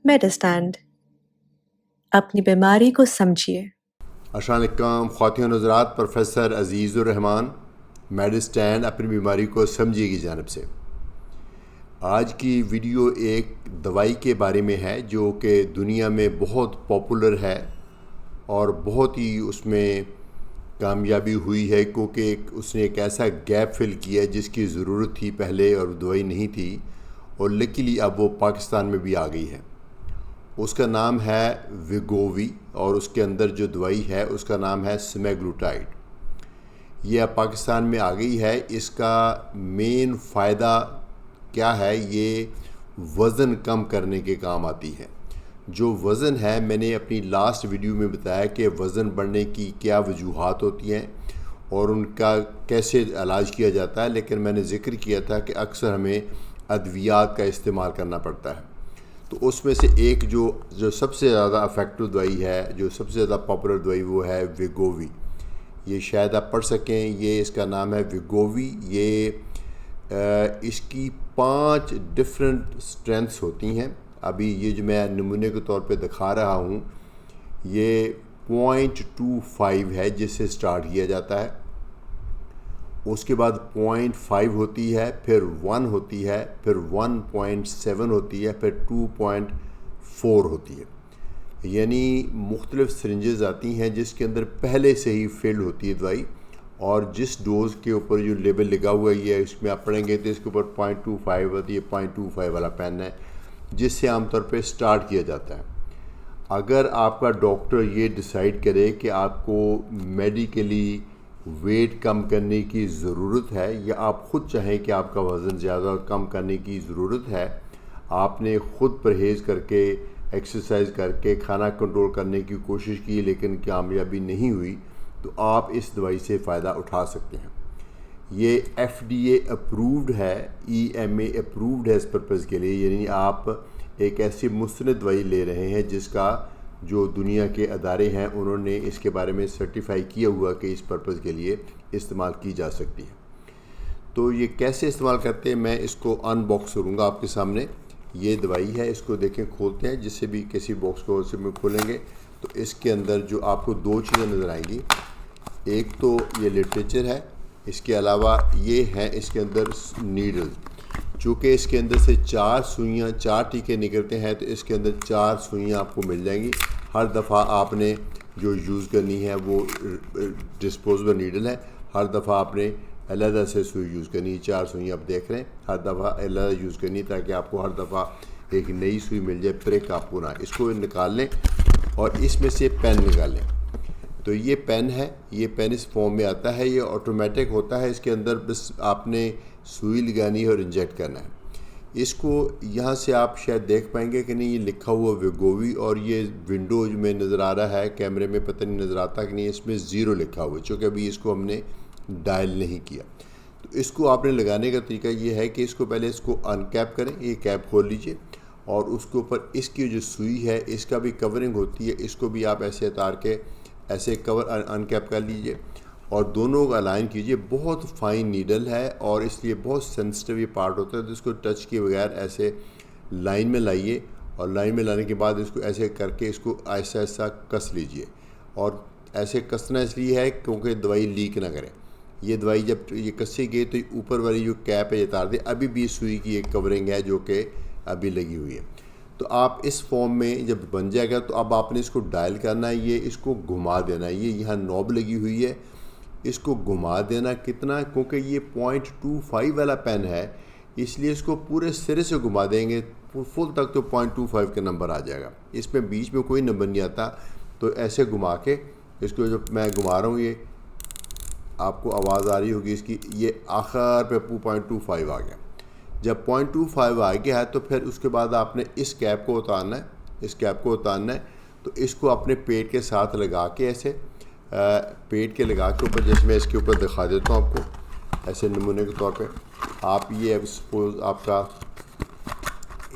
मेडिस्टैंड अपनी बीमारी को समझिए। अस्सलाम वालेकुम ख़वातीन और हज़रात, प्रोफेसर अज़ीज़ुर-रहमान मेडिस्टैंड अपनी बीमारी को समझिए की जानिब से आज की वीडियो एक दवाई के बारे में है जो कि दुनिया में बहुत पॉपुलर है और बहुत ही उसमें कामयाबी हुई है क्योंकि उसने एक ऐसा गैप फिल किया है जिसकी ज़रूरत थी पहले और दवाई नहीं थी, और लकीली अब वो पाकिस्तान में भी आ गई है। उसका नाम है वेगोवी और उसके अंदर जो दवाई है उसका नाम है सेमाग्लूटाइड। ये अब पाकिस्तान में आ गई है। इसका मेन फ़ायदा क्या है? ये वज़न कम करने के काम आती है। जो वज़न है, मैंने अपनी लास्ट वीडियो में बताया कि वज़न बढ़ने की क्या वजूहात होती हैं और उनका कैसे इलाज किया जाता है, लेकिन मैंने ज़िक्र किया था कि अक्सर हमें अद्वियात का इस्तेमाल करना पड़ता है। तो उसमें से एक जो सबसे ज़्यादा इफ़ेक्टिव दवाई है, जो सबसे ज़्यादा पॉपुलर दवाई, वो है वेगोवी। ये शायद आप पढ़ सकें, ये इसका नाम है वेगोवी। ये इसकी 5 डिफरेंट स्ट्रेंथ्स होती हैं। अभी ये जो मैं नमूने के तौर पे दिखा रहा हूँ, ये 0.25 है जिससे स्टार्ट किया जाता है। उसके बाद 0.5 होती है, फिर 1 होती है, फिर 1.7 होती है, फिर 2.4 होती है। यानी मुख्तलिफ़ सिरिंजेस आती हैं जिसके अंदर पहले से ही फिल्ड होती है दवाई, और जिस डोज़ के ऊपर जो लेबल लगा हुआ है इसमें आप पढ़ेंगे तो इसके ऊपर 0.25 होती है। 0.25 वाला पेन है जिससे आमतौर पे स्टार्ट किया जाता है। अगर आपका डॉक्टर ये डिसाइड करे कि आपको मेडिकली वेट कम करने की ज़रूरत है, या आप ख़ुद चाहें कि आपका वज़न ज़्यादा कम करने की ज़रूरत है, आपने ख़ुद परहेज़ करके, एक्सरसाइज करके, खाना कंट्रोल करने की कोशिश की लेकिन कामयाबी नहीं हुई, तो आप इस दवाई से फ़ायदा उठा सकते हैं। ये FDA अप्रूव्ड है, EMA अप्रूव्ड है इस पर्पज़ के लिए। यानी आप एक ऐसी मुस्तनद दवाई ले रहे हैं जिसका जो दुनिया के अदारे हैं उन्होंने इसके बारे में सर्टिफाई किया हुआ कि इस पर्पज़ के लिए इस्तेमाल की जा सकती है। तो ये कैसे इस्तेमाल करते हैं, मैं इसको अनबॉक्स करूँगा आपके सामने। ये दवाई है, इसको देखें, खोलते हैं। जिससे भी किसी बॉक्स को उससे में खोलेंगे तो इसके अंदर जो आपको 2 चीज़ें नज़र आएंगी। एक तो ये लिटरेचर है, इसके अलावा ये है इसके अंदर नीडल। चूँकि इसके अंदर से 4 सुइयाँ, 4 टीके निकलते हैं, तो इसके अंदर 4 सुइयाँ आपको मिल जाएंगी। हर दफ़ा आपने जो यूज़ करनी है वो डिस्पोजेबल नीडल है। हर दफ़ा आपने अलग से सुई यूज़ करनी है। 4 सुइयाँ आप देख रहे हैं, हर दफ़ा अलग यूज़ करनी, ताकि आपको हर दफ़ा एक नई सुई मिल जाए, प्रिक आपको ना। इसको निकाल लें और इसमें से पेन निकाल लें। तो ये पेन है, ये पेन इस फॉर्म में आता है। ये ऑटोमेटिक होता है, इसके अंदर बस आपने सुई लगानी है और इंजेक्ट करना है। इसको यहाँ से आप शायद देख पाएंगे कि नहीं, ये लिखा हुआ वेगोवी, और ये विंडो में नज़र आ रहा है, कैमरे में पता नहीं नज़र आता कि नहीं, इसमें 0 लिखा हुआ है, चूँकि अभी इसको हमने डायल नहीं किया। तो इसको आपने लगाने का तरीका ये है कि इसको पहले इसको अनकैप करें। ये कैप खोल लीजिए और उसके ऊपर इसकी जो सुई है इसका भी कवरिंग होती है, इसको भी आप ऐसे उतार के ऐसे कवर अनकैप कर लीजिए और दोनों का अलाइन कीजिए। बहुत फाइन नीडल है और इसलिए बहुत सेंसिटिव ये पार्ट होता है, तो इसको टच किए बगैर ऐसे लाइन में लाइए, और लाइन में लाने के बाद इसको ऐसे करके इसको ऐसा ऐसा कस लीजिए। और ऐसे कसना इसलिए है क्योंकि दवाई लीक ना करे। ये दवाई जब ये कसी गई तो ऊपर वाली जो कैप है ये उतार दे। अभी भी सुई की एक कवरिंग है जो कि अभी लगी हुई है। तो आप इस फॉर्म में जब बन जाएगा तो अब आपने इसको डायल करना है, ये इसको घुमा देना है। ये यहाँ नॉब लगी हुई है, इसको घुमा देना। कितना? क्योंकि ये 0.25 वाला पेन है, इसलिए इसको पूरे सिरे से घुमा देंगे फुल तक, तो 0.25 का नंबर आ जाएगा। इसमें बीच में कोई नंबर नहीं आता। तो ऐसे घुमा के इसको, जो मैं घुमा रहा हूँ, ये आपको आवाज़ आ रही होगी इसकी, ये आखिर पे 0.25 आ गया। जब 0.25 आ गया है तो फिर उसके बाद आपने इस कैप को उतारना है। इस कैप को उतारना है तो इसको अपने पेट के साथ लगा के ऐसे पेट के लगा के ऊपर, जैसे मैं इसके ऊपर दिखा देता हूँ आपको ऐसे नमूने के तौर पे। आप ये अब सपोज आपका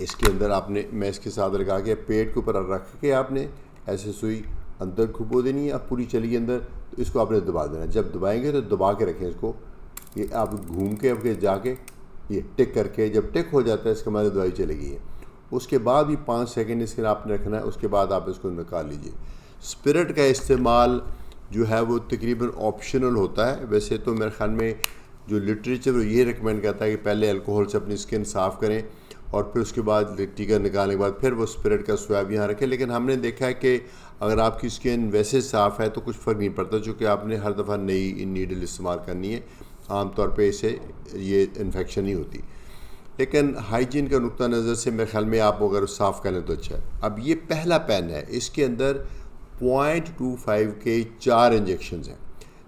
इसके अंदर आपने, मैं इसके साथ लगा के पेट के ऊपर रख के आपने ऐसे सुई अंदर घुपो देनी है। अब पूरी चली अंदर, तो इसको आपने दबा देना। जब दबाएंगे तो दबा के रखें इसको। ये आप घूम के अब जाके ये टिक करके, जब टिक हो जाता है इसका मतलब दवाई चली गई है। उसके बाद भी 5 सेकंड इसके आपने रखना है, उसके बाद आप इसको निकाल लीजिए। स्पिरिट का इस्तेमाल जो है वो तकरीबन ऑप्शनल होता है। वैसे तो मेरे ख्याल में जो लिटरेचर वो ये रिकमेंड करता है कि पहले अल्कोहल से अपनी स्किन साफ़ करें और फिर उसके बाद टीका निकालने के बाद फिर वो स्पिरिट का स्वैब यहाँ रखें। लेकिन हमने देखा है कि अगर आपकी स्किन वैसे साफ़ है तो कुछ फ़र्क नहीं पड़ता, चूँकि आपने हर दफ़ा नई नीडल इस्तेमाल करनी है। आमतौर पे इसे ये इन्फेक्शन नहीं होती। लेकिन हाइजीन का नुक्ता नज़र से मेरे ख्याल में आप अगर साफ़ कर लें तो अच्छा है। अब ये पहला पेन है, इसके अंदर 0.25 के 4 इंजेक्शन हैं।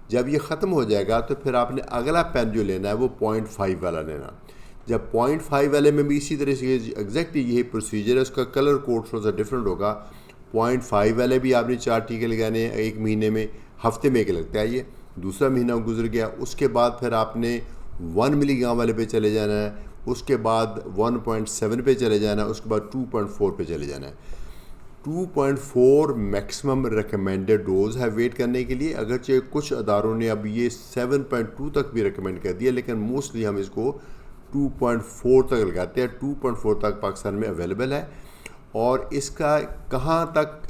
जब ये ख़त्म हो जाएगा तो फिर आपने अगला पेन जो लेना है वो 0.5 वाला लेना। जब 0.5 वाले में भी इसी तरह से एग्जैक्टली यही प्रोसीजर है, उसका कलर कोड थोड़ा सा डिफरेंट होगा। 0.5 वाले भी आपने 4 टीके लगाने हैं एक महीने में, हफ्ते में एक लगता है। ये दूसरा महीना गुजर गया, उसके बाद फिर आपने 1 मिलीग्राम वाले पे चले जाना है, उसके बाद 1.7 पे चले जाना है, उसके बाद 2.4 पे चले जाना है। 2.4 मैक्सिमम रिकमेंडेड डोज है वेट करने के लिए। अगरचे कुछ अदारों ने अब ये 7.2 तक भी रिकमेंड कर दिया, लेकिन मोस्टली हम इसको 2.4 तक लगाते हैं। 2.4 तक पाकिस्तान में अवेलेबल है। और इसका कहाँ तक,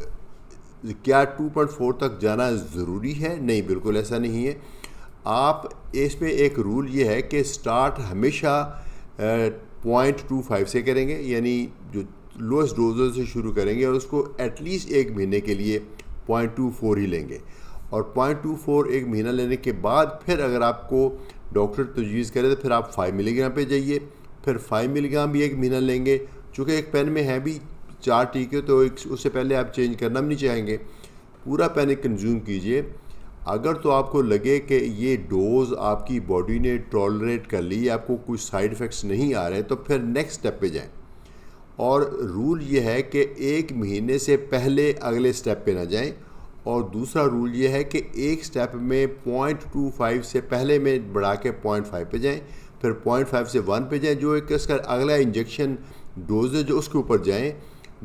क्या 2.4 तक जाना ज़रूरी है? नहीं, बिल्कुल ऐसा नहीं है। आप इसमें एक रूल ये है कि स्टार्ट हमेशा 0.25 से करेंगे, यानी जो लोएस्ट डोजेज से शुरू करेंगे और उसको एटलीस्ट एक महीने के लिए 0.24 ही लेंगे। और 0.24 एक महीना लेने के बाद फिर अगर आपको डॉक्टर तजवीज़ करे तो फिर आप 5 मिलीग्राम पे जाइए, फिर 5 मिलीग्राम भी एक महीना लेंगे। चूँकि एक पेन में है भी 4 टीके तो उससे पहले आप चेंज करना भी नहीं चाहेंगे, पूरा पेन कंज्यूम कीजिए। अगर तो आपको लगे कि ये डोज़ आपकी बॉडी ने टॉलरेट कर ली, आपको कुछ साइड इफ़ेक्ट्स नहीं आ रहे, तो फिर नेक्स्ट स्टेप पे जाएं। और रूल ये है कि एक महीने से पहले अगले स्टेप पे ना जाएं। और दूसरा रूल ये है कि एक स्टेप में 0.25 से पहले में बढ़ा के 0.5 पे जाएं, फिर 0.5 से 1 पे जाएं, जो एक इसका अगला इंजेक्शन डोज है जो उसके ऊपर जाएं।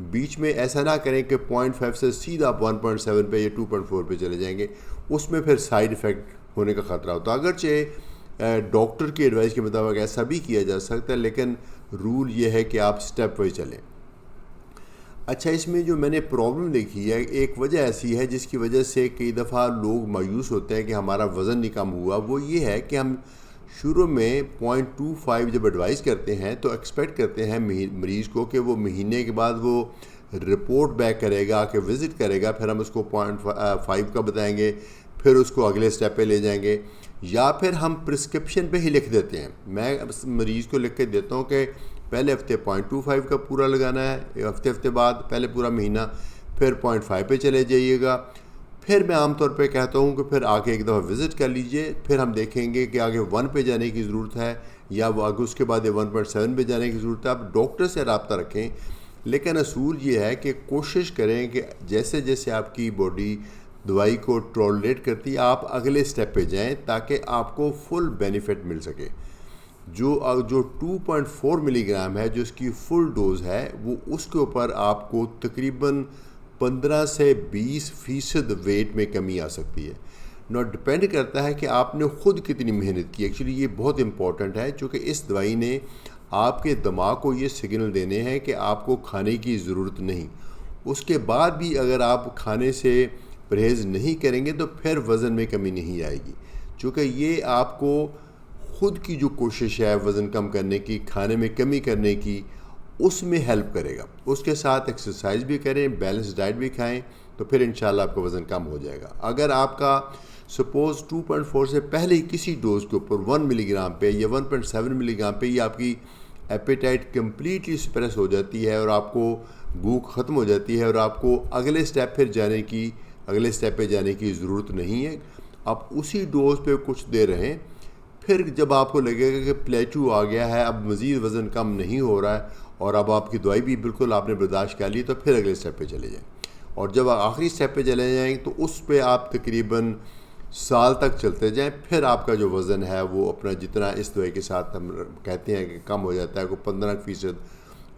बीच में ऐसा ना करें कि 0.5 से सीधा 1.7 पे या 2.4 पे चले जाएंगे, उसमें फिर साइड इफ़ेक्ट होने का ख़तरा होता है। अगरचे डॉक्टर की एडवाइस के मुताबिक ऐसा भी किया जा सकता है, लेकिन रूल ये है कि आप स्टेप वाइज चलें। अच्छा, इसमें जो मैंने प्रॉब्लम देखी है, एक वजह ऐसी है जिसकी वजह से कई दफ़ा लोग मायूस होते हैं कि हमारा वज़न नहीं कम हुआ। वो ये है कि हम शुरू में 0.25 जब एडवाइस करते हैं तो एक्सपेक्ट करते हैं मरीज़ को कि वो महीने के बाद वो रिपोर्ट बैक करेगा, कि विज़िट करेगा, फिर हम उसको 0.5 का बताएंगे, फिर उसको अगले स्टेप पे ले जाएंगे, या फिर हम प्रिस्क्रिप्शन पे ही लिख देते हैं। मैं मरीज़ को लिख के देता हूँ कि पहले हफ्ते 0.25 का पूरा लगाना है, हफ्ते बाद पहले पूरा महीना, फिर 0.5 पे चले जाइएगा। फिर मैं आमतौर पे कहता हूँ कि फिर आके एक दफ़ा विज़िट कर लीजिए, फिर हम देखेंगे कि आगे 1 पे जाने की ज़रूरत है या वो आगे उसके बाद 1.7 पे जाने की ज़रूरत है। आप डॉक्टर से रब्ता रखें, लेकिन असूल ये है कि कोशिश करें कि जैसे जैसे आपकी बॉडी दवाई को टॉलरेट करती है आप अगले स्टेप पे जाएं, ताकि आपको फुल बेनिफिट मिल सके। जो 2.4 मिलीग्राम है, जो इसकी फुल डोज है, वो उसके ऊपर आपको तकरीबन 15 से 20% वेट में कमी आ सकती है। नॉट डिपेंड करता है कि आपने ख़ुद कितनी मेहनत की। एक्चुअली ये बहुत इंपॉर्टेंट है, क्योंकि इस दवाई ने आपके दिमाग को ये सिग्नल देने हैं कि आपको खाने की ज़रूरत नहीं। उसके बाद भी अगर आप खाने से परहेज़ नहीं करेंगे तो फिर वज़न में कमी नहीं आएगी, क्योंकि ये आपको ख़ुद की जो कोशिश है वज़न कम करने की, खाने में कमी करने की, उसमें हेल्प करेगा। उसके साथ एक्सरसाइज भी करें, बैलेंस डाइट भी खाएं, तो फिर इंशाल्लाह आपका वज़न कम हो जाएगा। अगर आपका सपोज़ 2.4 से पहले ही किसी डोज के ऊपर 1 मिलीग्राम पे या 1.7 मिलीग्राम पे ही आपकी एपेटाइट कम्प्लीटली सप्रेस हो जाती है और आपको भूख ख़त्म हो जाती है और आपको अगले स्टेप पे जाने की ज़रूरत नहीं है, आप उसी डोज पे कुछ देर रहें। फिर जब आपको लगेगा कि प्लेटू आ गया है, अब मज़ीद वज़न कम नहीं हो रहा है और अब आपकी दवाई भी बिल्कुल आपने बर्दाश्त कर ली, तो फिर अगले स्टेप पे चले जाएं। और जब आखिरी स्टेप पे चले जाएंगे तो उस पे आप तकरीबन साल तक चलते जाएं, फिर आपका जो वज़न है वो अपना जितना इस दवाई के साथ हम कहते हैं कि कम हो जाता है, को 15%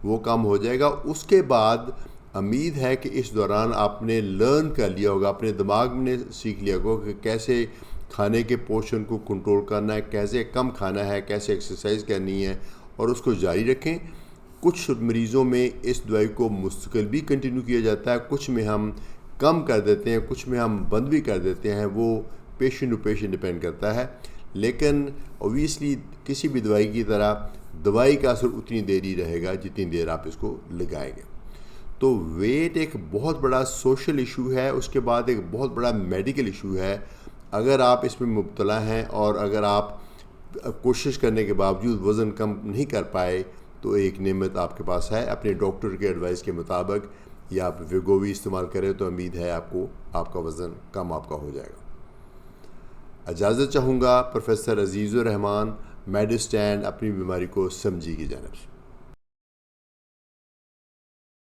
वो कम हो जाएगा। उसके बाद उम्मीद है कि इस दौरान आपने लर्न कर लिया होगा, अपने दिमाग ने सीख लिया होगा कि कैसे खाने के पोर्शन को कंट्रोल करना है, कैसे कम खाना है, कैसे एक्सरसाइज करनी है, और उसको जारी रखें। कुछ मरीज़ों में इस दवाई को मुस्तकिल भी कंटिन्यू किया जाता है, कुछ में हम कम कर देते हैं, कुछ में हम बंद भी कर देते हैं। वो पेशेंट टू पेशेंट डिपेंड करता है। लेकिन ऑब्वियसली किसी भी दवाई की तरह दवाई का असर उतनी देर ही रहेगा जितनी देर आप इसको लगाएंगे। तो वेट एक बहुत बड़ा सोशल इशू है, उसके बाद एक बहुत बड़ा मेडिकल इशू है। अगर आप इसमें मुब्तला हैं और अगर आप कोशिश करने के बावजूद वज़न कम नहीं कर पाए तो एक नेमत आपके पास है। अपने डॉक्टर के एडवाइस के मुताबिक या आप वेगोवी इस्तेमाल करें तो उम्मीद है आपको आपका वज़न कम आपका हो जाएगा। इजाज़त चाहूँगा प्रोफेसर अजीज़ुर रहमान, मेडिस्टैंड अपनी बीमारी को समझी की जानिब से।